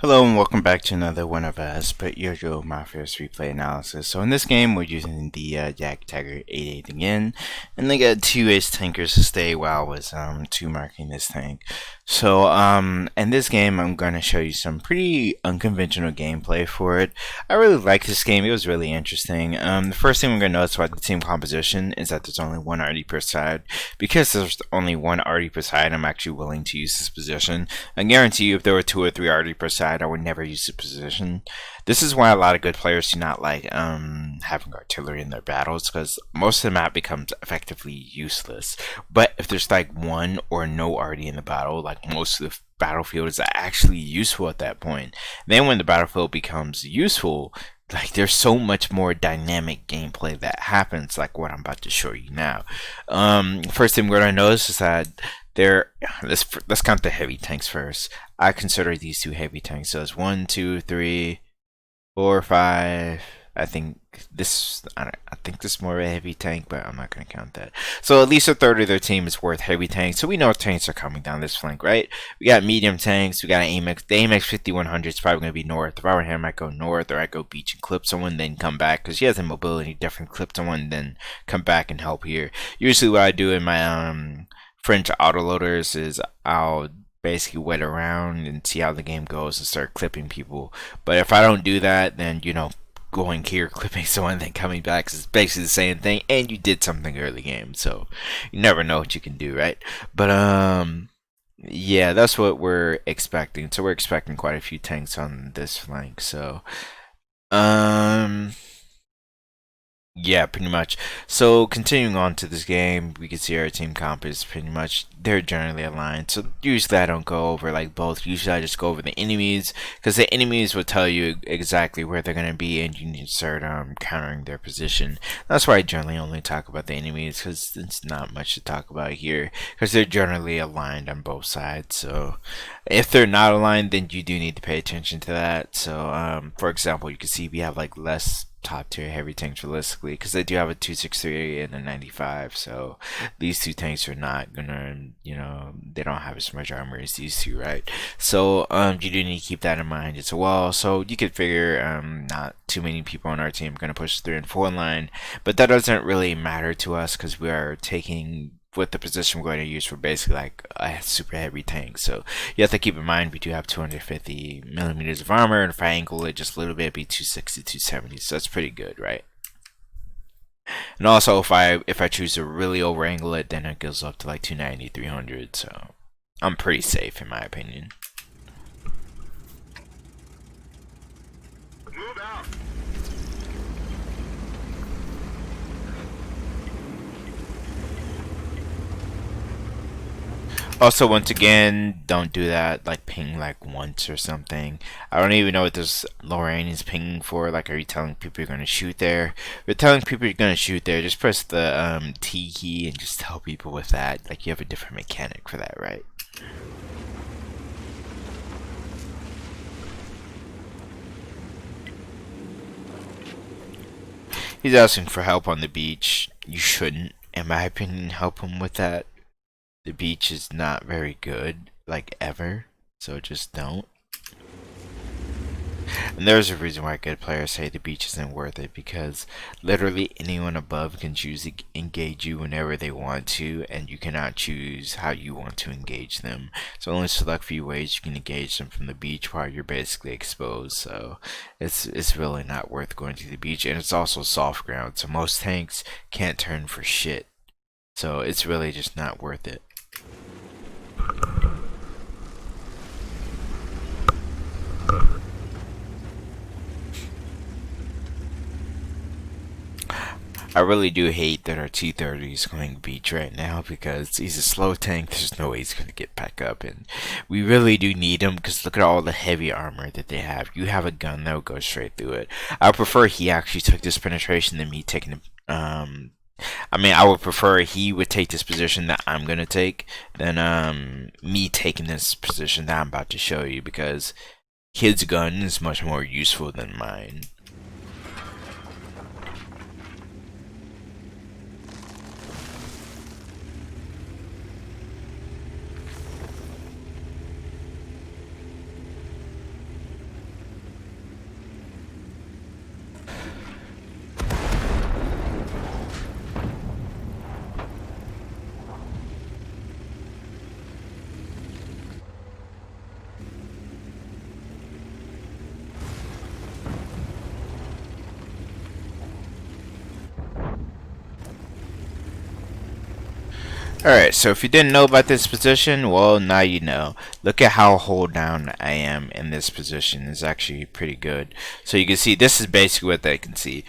Hello and welcome back to another one of us, but Yojo Mafia's replay analysis. So in this game, we're using the Jadgtiger 8-8 again, and they got two ace tankers to stay while I was two marking this tank. So in this game, I'm going to show you some pretty unconventional gameplay for it. I really like this game. It was really interesting. The first thing we're going to notice about the team composition is that there's only one arty per side. Because there's only one arty per side, I'm actually willing to use this position. I guarantee you if there were 2 or 3 arty per side, I would never use the position. This is why a lot of good players do not like having artillery in their battles, because most of the map becomes effectively useless. But if there's like one or no arty in the battle, like most of the battlefield is actually useful at that point. Then when the battlefield becomes useful, like there's so much more dynamic gameplay that happens, like what I'm about to show you now. First thing we're gonna notice is that let's count the heavy tanks first. I consider these two heavy tanks. So it's 1, 2, 3, 4, 5. I think this is more of a heavy tank, but I'm not gonna count that. So at least a third of their team is worth heavy tanks. So we know tanks are coming down this flank, right? We got medium tanks. We got an AMX. The AMX 5100 is probably gonna be north. If I were him, I might go north, or I go beach and clip someone, then come back because he has a mobility. Definitely clip someone, then come back and help here. Usually, what I do in my French autoloaders is I'll basically wait around and see how the game goes and start clipping people. But if I don't do that, then going here, clipping someone, then coming back is basically the same thing, and you did something early game, so you never know what you can do, right? But yeah, that's what we're expecting. So we're expecting quite a few tanks on this flank. So um yeah, pretty much. So continuing on to this game, we can see our team comp is pretty much, they're generally aligned. So usually I don't go over like both. Usually I just go over the enemies, because the enemies will tell you exactly where they're gonna be, and you need to start countering their position. That's why I generally only talk about the enemies, because it's not much to talk about here, because they're generally aligned on both sides. So if they're not aligned, then you do need to pay attention to that. So for example, you can see we have like less top tier heavy tanks realistically, because they do have a 263 and a 95. So these two tanks are not gonna, they don't have as much armor as these two, right? So you do need to keep that in mind as well. So you could figure not too many people on our team are gonna push 3 and 4 line, but that doesn't really matter to us because we are taking with the position we're going to use for basically like a super heavy tank. So you have to keep in mind we do have 250 millimeters of armor, and if I angle it just a little bit, it'd be 260, 270. So that's pretty good, right? And also if I choose to really over angle it, then it goes up to like 290, 300. So I'm pretty safe in my opinion. Move out. Also, once again, don't do that. Like ping like once or something. I don't even know what this Lorraine is pinging for. Like, are you telling people you're gonna shoot there? If you're telling people you're gonna shoot there, just press the T key and just tell people with that. Like, you have a different mechanic for that, right? He's asking for help on the beach. You shouldn't, in my opinion, help him with that. The beach is not very good, like ever. So just don't. And there's a reason why good players say the beach isn't worth it, because literally anyone above can choose to engage you whenever they want to, and you cannot choose how you want to engage them. So only select few ways you can engage them from the beach while you're basically exposed. So it's really not worth going to the beach, and it's also soft ground, so most tanks can't turn for shit. So it's really just not worth it. I really do hate that our T-30 is going beach right now, because he's a slow tank. There's no way he's going to get back up, and we really do need him because look at all the heavy armor that they have. You have a gun that will go straight through it. I prefer he actually took this penetration than me taking I would prefer he would take this position that I'm gonna take than me taking this position that I'm about to show you, because his gun is much more useful than mine. Alright, so if you didn't know about this position, well, now you know. Look at how hold down I am in this position. It's actually pretty good. So you can see this is basically what they can see.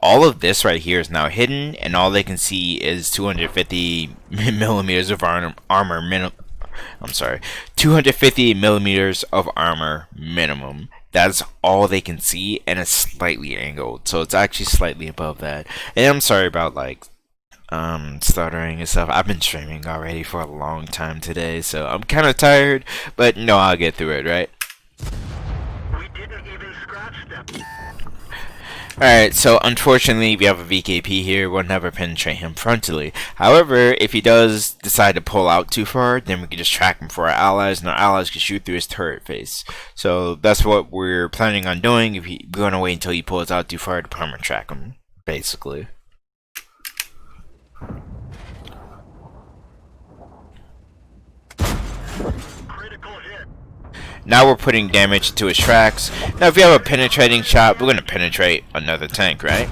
All of this right here is now hidden, and all they can see is 250 millimeters of armor I'm sorry, 250 millimeters of armor minimum. That's all they can see, and it's slightly angled, so it's actually slightly above that. And I'm sorry about like stuttering and stuff. I've been streaming already for a long time today, so I'm kind of tired, but no, I'll get through it, right? We didn't even scratch them. Alright, so unfortunately we have a VKP here. We'll never penetrate him frontally. However, if he does decide to pull out too far, then we can just track him for our allies, and our allies can shoot through his turret face. So that's what we're planning on doing. We're going to wait until he pulls out too far to perma track him, basically. Critical hit. Now we're putting damage to his tracks. Now if you have a penetrating shot, we're going to penetrate another tank, right?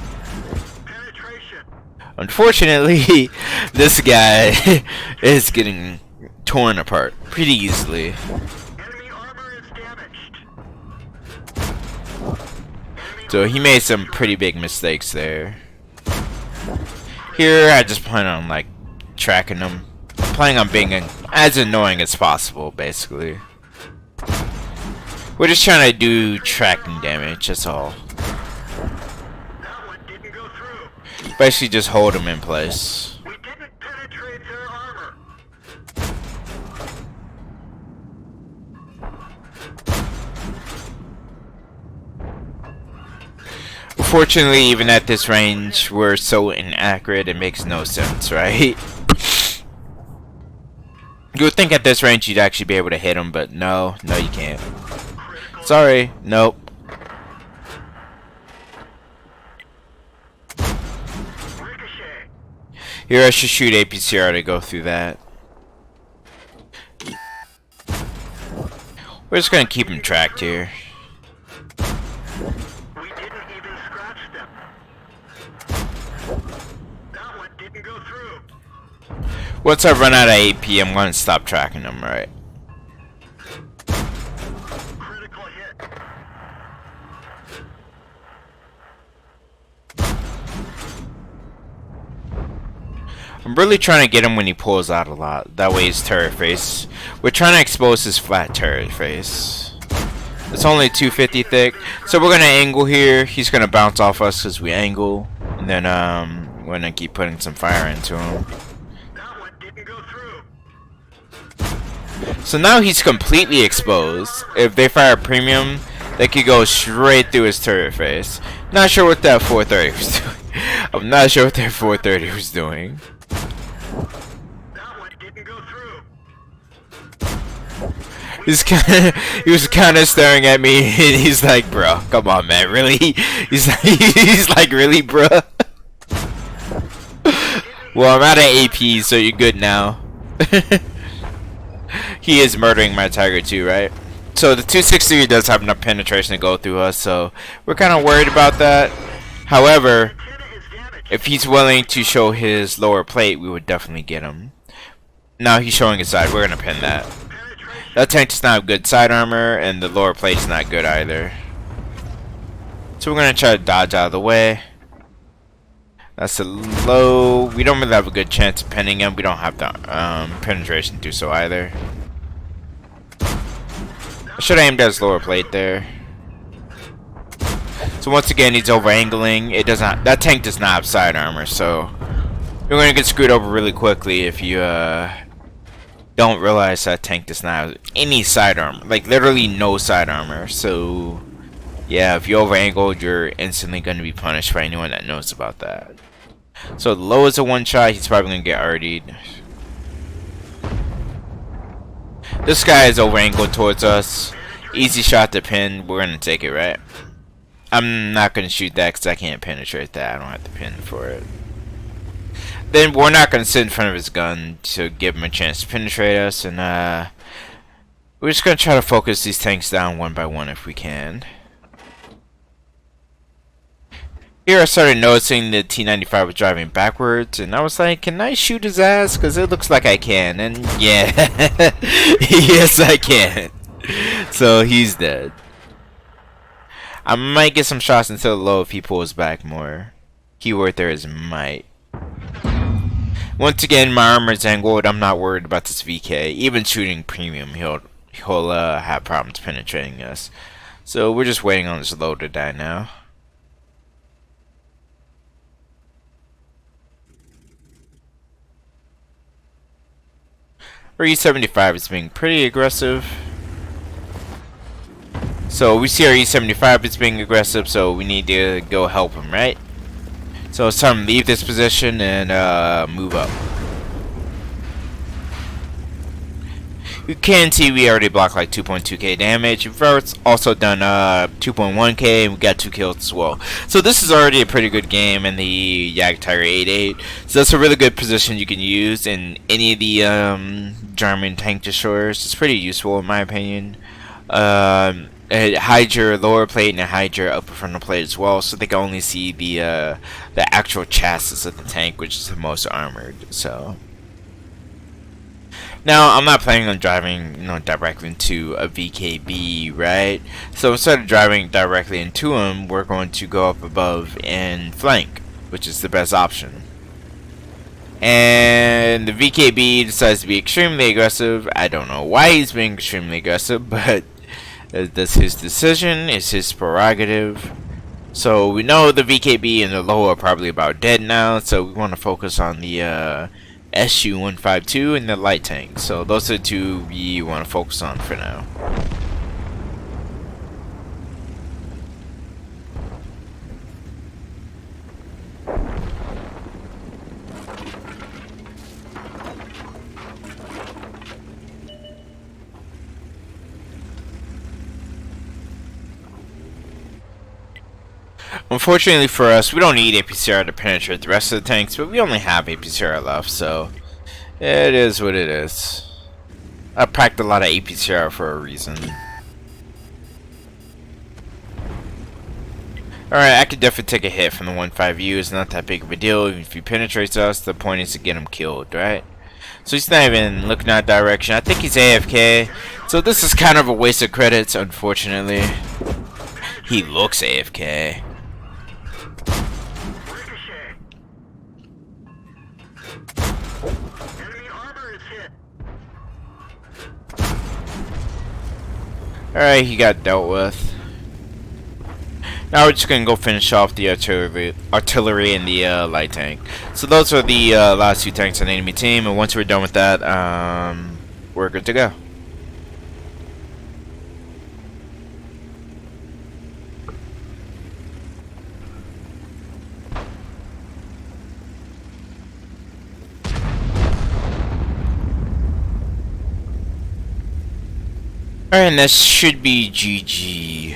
Penetration. Unfortunately, this guy is getting torn apart pretty easily. Enemy armor is damaged. So he made some pretty big mistakes there. Here, I just plan on like tracking him. I'm planning on being as annoying as possible, basically. We're just trying to do tracking damage, that's all. That one didn't go through. Basically just hold him in place. We didn't penetrate their armor. Unfortunately, even at this range, we're so inaccurate, it makes no sense, right? You would think at this range you'd actually be able to hit him, but no, you can't. Sorry, nope. Ricochet. Here I should shoot APCR to go through that. We're just gonna keep him tracked here. We didn't even scratch them. That one didn't go through. Once I run out of AP, I'm gonna stop tracking them, right? Critical hit. I'm really trying to get him when he pulls out a lot. That way his turret face. We're trying to expose his flat turret face. It's only 250 thick. So we're gonna angle here. He's gonna bounce off us because we angle. And then we're gonna keep putting some fire into him. That one didn't go through. So now he's completely exposed. If they fire premium, they could go straight through his turret face. Not sure what that 430 was doing. I'm not sure what that 430 was doing. That one didn't go through. He was kind of staring at me, and he's like, "Bro, come on, man, really?" He's like, "Really, bro?" Well, I'm out of AP, so you're good now. He is murdering my Tiger too, right? So the 263 does have enough penetration to go through us, so we're kind of worried about that. However, if he's willing to show his lower plate, we would definitely get him. Now he's showing his side. We're gonna pin that. That tank does not have good side armor, and the lower plate is not good either. So we're gonna try to dodge out of the way. That's a low. We don't really have a good chance of pinning him. We don't have the penetration to do so either. I should have aimed at his lower plate there. So once again, he's over angling. It does not. That tank does not have side armor, so you're gonna get screwed over really quickly if you don't realize that tank does not have any side armor. Like literally no side armor. So yeah, if you over angled, you're instantly gonna be punished by anyone that knows about that. So the low is a one shot. He's probably gonna get RD'd. This guy is over angled towards us. Easy shot to pin. We're gonna take it, right? I'm not gonna shoot that because I can't penetrate that. I don't have to pin for it. Then we're not gonna sit in front of his gun to give him a chance to penetrate us, and we're just gonna try to focus these tanks down one by one if we can. Here I started noticing the T-95 was driving backwards, and I was like, can I shoot his ass? Because it looks like I can, and yeah, yes I can. So he's dead. I might get some shots into the low if he pulls back more. Keyword there is might. Once again, my armor's angled. I'm not worried about this VK. Even shooting premium, he'll have problems penetrating us. So we're just waiting on this low to die now. Our E75 is being pretty aggressive. So we see our E75 is being aggressive, so we need to go help him, right? So it's time to leave this position and move up. You can see we already blocked like 2.2k damage. We've also done 2.1k and we got 2 kills as well. So this is already a pretty good game in the Jadgtiger 8.8. So that's a really good position you can use in any of the German tank destroyers. It's pretty useful in my opinion. It hides your lower plate and it hides your upper frontal plate as well, so they can only see the actual chassis of the tank, which is the most armored. So now I'm not planning on driving, directly into a VKB, right? So instead of driving directly into him, we're going to go up above and flank, which is the best option. And the VKB decides to be extremely aggressive. I don't know why he's being extremely aggressive, but that's his decision, it's his prerogative. So we know the VKB and the low are probably about dead now, so we want to focus on the SU-152 and the light tank. So those are the two we want to focus on for now. Unfortunately for us, we don't need APCR to penetrate the rest of the tanks, but we only have APCR left, so it is what it is. I packed a lot of APCR for a reason. Alright, I could definitely take a hit from the 1.5U. It's not that big of a deal. Even if he penetrates us, the point is to get him killed, right? So he's not even looking that direction. I think he's AFK. So this is kind of a waste of credits, unfortunately. He looks AFK. Alright, he got dealt with. Now we're just gonna go finish off the artillery and the light tank. So those are the last two tanks on the enemy team, and once we're done with that, we're good to go. Alright, and that should be GG.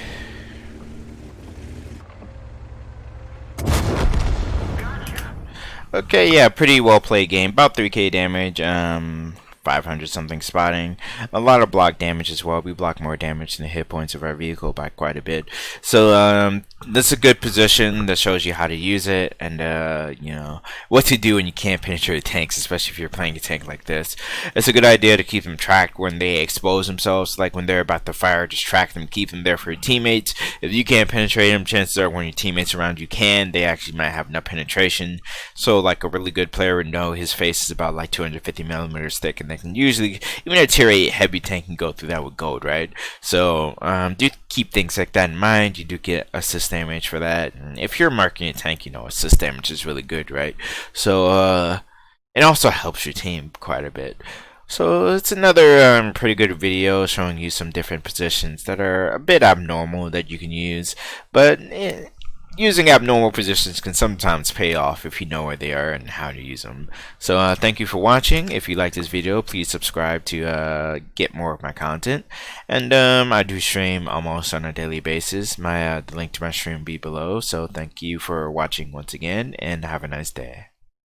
Okay, yeah, pretty well played game. About 3k damage, 500 something spotting. A lot of block damage as well. We block more damage than the hit points of our vehicle by quite a bit. So this is a good position that shows you how to use it and you know what to do when you can't penetrate tanks, especially if you're playing a tank like this. It's a good idea to keep them tracked when they expose themselves, like when they're about to fire. Just track them, keep them there for your teammates. If you can't penetrate them, chances are when your teammates around you can, they actually might have enough penetration. So like a really good player would know his face is about like 250 millimeters thick, and they can usually, even a tier 8 heavy tank can go through that with gold, right? So do keep things like that in mind. You do get assist damage for that, and if you're marking a tank, you know assist damage is really good, right? So it also helps your team quite a bit. So it's another pretty good video showing you some different positions that are a bit abnormal that you can use, but using abnormal positions can sometimes pay off if you know where they are and how to use them. So thank you for watching. If you like this video, please subscribe to get more of my content. And I do stream almost on a daily basis. The link to my stream will be below. So thank you for watching once again, and have a nice day.